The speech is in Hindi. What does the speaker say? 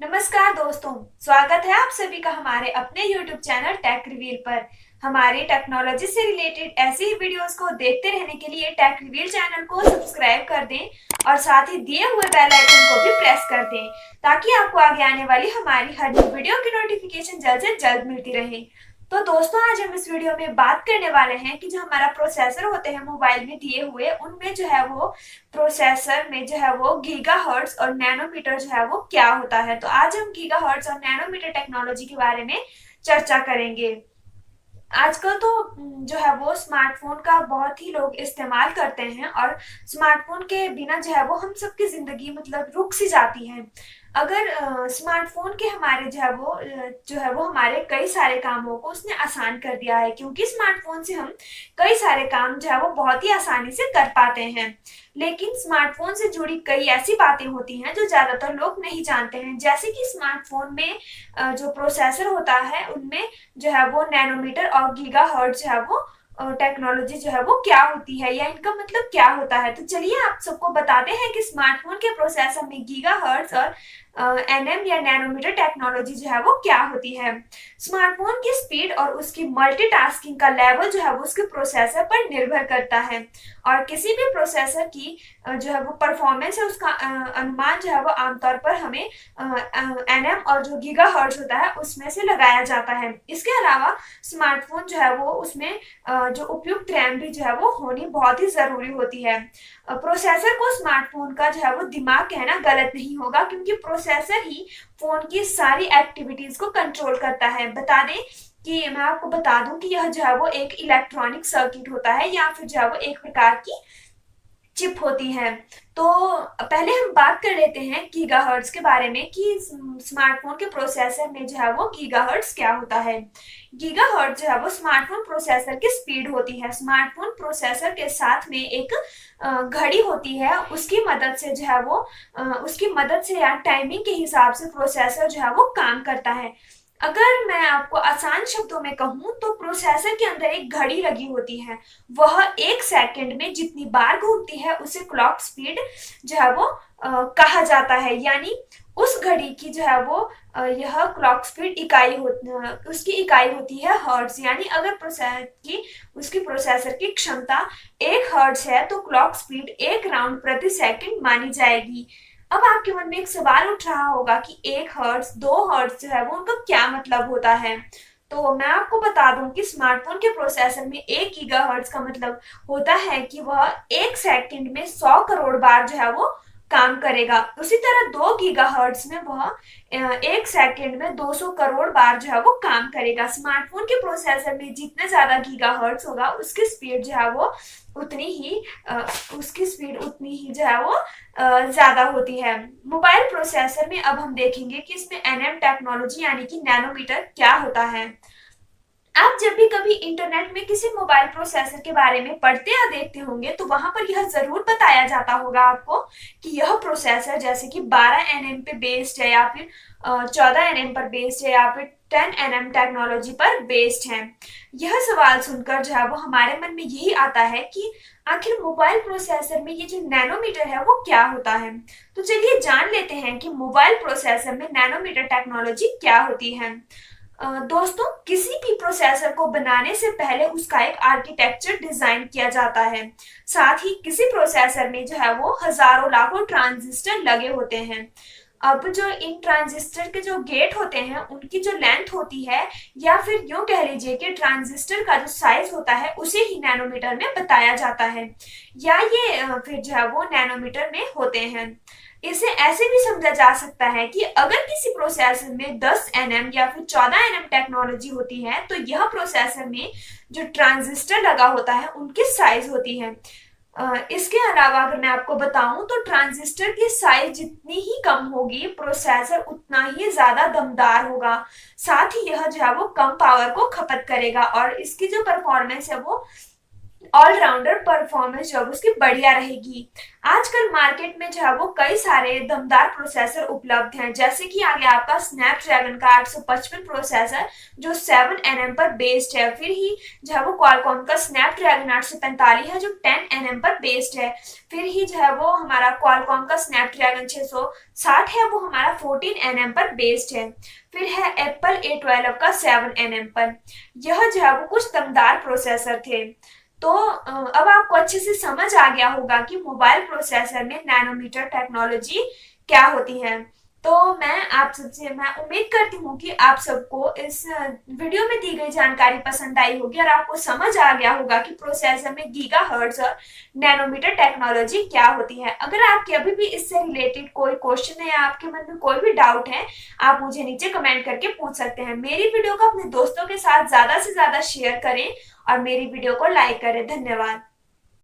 नमस्कार दोस्तों। स्वागत है आप सभी का हमारे अपने YouTube चैनल टेक रिवील पर। हमारी टेक्नोलॉजी से रिलेटेड ऐसी ही वीडियोस को देखते रहने के लिए टेक रिवील चैनल को सब्सक्राइब कर दें और साथ ही दिए हुए बेल आइकन को भी प्रेस कर दें ताकि आपको आगे आने वाली हमारी हर न्यू वीडियो की नोटिफिकेशन जल्द से जल्द मिलती रहे। तो दोस्तों, आज हम इस वीडियो में बात करने वाले हैं कि जो हमारा प्रोसेसर होते हैं मोबाइल में दिए हुए, उनमें जो है वो प्रोसेसर में जो है वो गीगाहर्ट्ज और नैनोमीटर जो है वो क्या होता है। तो आज हम गीगाहर्ट्ज और नैनोमीटर टेक्नोलॉजी के बारे में चर्चा करेंगे। आजकल तो जो है वो स्मार्टफोन का बहुत ही लोग इस्तेमाल करते हैं और स्मार्टफोन के बिना जो है वो हम सबकी जिंदगी मतलब रुक सी जाती है। अगर स्मार्टफोन के हमारे जो है वो हमारे कई सारे कामों को उसने आसान कर दिया है, क्योंकि स्मार्टफोन से हम कई सारे काम जो है वो बहुत ही आसानी से कर पाते हैं। लेकिन स्मार्टफोन से जुड़ी कई ऐसी बातें होती हैं जो ज्यादातर लोग नहीं जानते हैं, जैसे कि स्मार्टफोन में जो प्रोसेसर होता है उनमें जो है वो नैनोमीटर और गीगाहर्ट्ज जो है वो टेक्नोलॉजी जो है वो क्या होती है या इनका मतलब क्या होता है। तो चलिए आप सबको बताते हैं कि स्मार्टफोन के प्रोसेसर में गीगाहर्ट्ज और एनएम या नैनोमीटर टेक्नोलॉजी जो है वो क्या होती है। स्मार्टफोन की स्पीड और उसकी मल्टीटास्किंग का लेवल जो है वो उसके प्रोसेसर पर निर्भर करता है और किसी भी प्रोसेसर की जो है वो परफॉर्मेंस है उसका अनुमान जो है वो आमतौर पर हमें एनएम और जो गीगाहर्ट्ज होता है उसमें से लगाया जाता है। इसके अलावा स्मार्टफोन जो है वो उसमें जो उपयुक्त रैम भी जो है वो होनी बहुत ही जरूरी होती है। प्रोसेसर को स्मार्टफोन का जो है वो दिमाग कहना गलत नहीं होगा, क्योंकि प्रोसेसर ही फोन की सारी एक्टिविटीज को कंट्रोल करता है। बता दें कि मैं आपको बता दूं कि यह जो है वो एक इलेक्ट्रॉनिक सर्किट होता है या फिर जो है वो एक प्रकार की चिप होती है। तो पहले हम बात कर लेते हैं गीगाहर्ट्ज के बारे में कि स्मार्टफोन के प्रोसेसर में जो है वो गीगाहर्ट्ज क्या होता है। गीगाहर्ट्ज जो है वो स्मार्टफोन प्रोसेसर की स्पीड होती है। स्मार्टफोन प्रोसेसर के साथ में एक घड़ी होती है, उसकी मदद से जो है वो उसकी मदद से या टाइमिंग के हिसाब से प्रोसेसर जो है वो काम करता है। अगर मैं आपको आसान शब्दों में कहूं तो प्रोसेसर के अंदर एक घड़ी लगी होती है। वह एक सेकंड में जितनी बार घूमती है उसे क्लॉक स्पीड जो है वो कहा जाता है। यानी उस घड़ी की जो है वो यह क्लॉक स्पीड उसकी इकाई होती है हर्ट्ज। यानी अगर उसकी प्रोसेसर की क्षमता 1 हर्ट्ज है तो क्लॉक स्पीड 1 राउंड प्रति सेकंड मानी जाएगी। अब आपके मन में एक सवाल उठ रहा होगा कि 1 हर्ट्ज 2 हर्ट्ज जो है वो उनका क्या मतलब होता है। तो मैं आपको बता दूं कि स्मार्टफोन के प्रोसेसर में 1 गीगाहर्ट्ज का मतलब होता है कि वह एक सेकंड में 100 करोड़ बार जो है वो काम करेगा। उसी तरह 2 गीगाहर्ट्ज में वह एक सेकंड में 200 करोड़ बार जो है वो काम करेगा। स्मार्टफोन के प्रोसेसर में जितने ज्यादा गीगाहर्ट्ज होगा उसकी स्पीड जो है वो उतनी ही उसकी स्पीड उतनी ही जो है वो ज्यादा होती है। मोबाइल प्रोसेसर में अब हम देखेंगे कि इसमें एनएम टेक्नोलॉजी यानी कि नैनोमीटर क्या होता है। आप जब भी कभी इंटरनेट में किसी मोबाइल प्रोसेसर के बारे में पढ़ते या देखते होंगे तो वहां पर यह जरूर बताया जाता होगा आपको कि यह प्रोसेसर जैसे कि 12 nm पे बेस्ड है या फिर 14 nm पर बेस्ड है या फिर 10 nm टेक्नोलॉजी पर बेस्ड है। यह सवाल सुनकर जो है वो हमारे मन में यही आता है कि आखिर मोबाइल प्रोसेसर में ये जो नैनोमीटर है वो क्या होता है। तो चलिए जान लेते हैं कि मोबाइल प्रोसेसर में नैनोमीटर टेक्नोलॉजी क्या होती है। दोस्तों, किसी भी प्रोसेसर को बनाने से पहले उसका एक आर्किटेक्चर डिजाइन किया जाता है। साथ ही किसी प्रोसेसर में जो है वो हजारों लाखों ट्रांजिस्टर लगे होते हैं। अब जो इन ट्रांजिस्टर के जो गेट होते हैं उनकी जो लेंथ होती है या फिर यूं कह लीजिए कि ट्रांजिस्टर का जो साइज होता है उसे ही नैनोमीटर में बताया जाता है या ये फिर जो है वो नैनोमीटर में होते हैं। इसे ऐसे भी समझा जा सकता है कि अगर किसी प्रोसेसर में 10 nm या फिर 14 nm टेक्नोलॉजी होती है तो यह प्रोसेसर में जो ट्रांजिस्टर लगा होता है उनकी साइज होती है। इसके अलावा अगर मैं आपको बताऊं तो ट्रांजिस्टर की साइज जितनी ही कम होगी प्रोसेसर उतना ही ज्यादा दमदार होगा। साथ ही यह जो है वो कम पावर को खपत करेगा और इसकी जो परफॉर्मेंस है वो ऑलराउंडर परफॉर्मेंस जो है उसकी बढ़िया रहेगी। आजकल मार्केट में जो है वो कई सारे दमदार प्रोसेसर उपलब्ध हैं, जैसे कि आ गया आपका स्नैपड्रैगन का 855 प्रोसेसर जो 7 nm पर बेस्ड है। फिर ही जो है वो क्वालकॉम का स्नैपड्रैगन 845 है जो 10 nm पर बेस्ड है। फिर ही जो है वो हमारा क्वालकॉम का स्नैपड्रैगन 660 है, वो हमारा 14 nm पर बेस्ड है। फिर है एप्पल A12 का 7 nm पर। यह जो है वो कुछ दमदार प्रोसेसर थे। तो अब आपको अच्छे से समझ आ गया होगा कि मोबाइल प्रोसेसर में नैनोमीटर टेक्नोलॉजी क्या होती है। तो मैं उम्मीद करती हूँ कि आप सबको इस वीडियो में दी गई जानकारी पसंद आई होगी और आपको समझ आ गया होगा कि प्रोसेसर में गीगाहर्ट्ज और नैनोमीटर टेक्नोलॉजी क्या होती है। अगर आपके अभी भी इससे रिलेटेड कोई क्वेश्चन है या आपके मन में कोई भी डाउट है, आप मुझे नीचे कमेंट करके पूछ सकते हैं। मेरी वीडियो को अपने दोस्तों के साथ ज्यादा से ज्यादा शेयर करें और मेरी वीडियो को लाइक करें। धन्यवाद।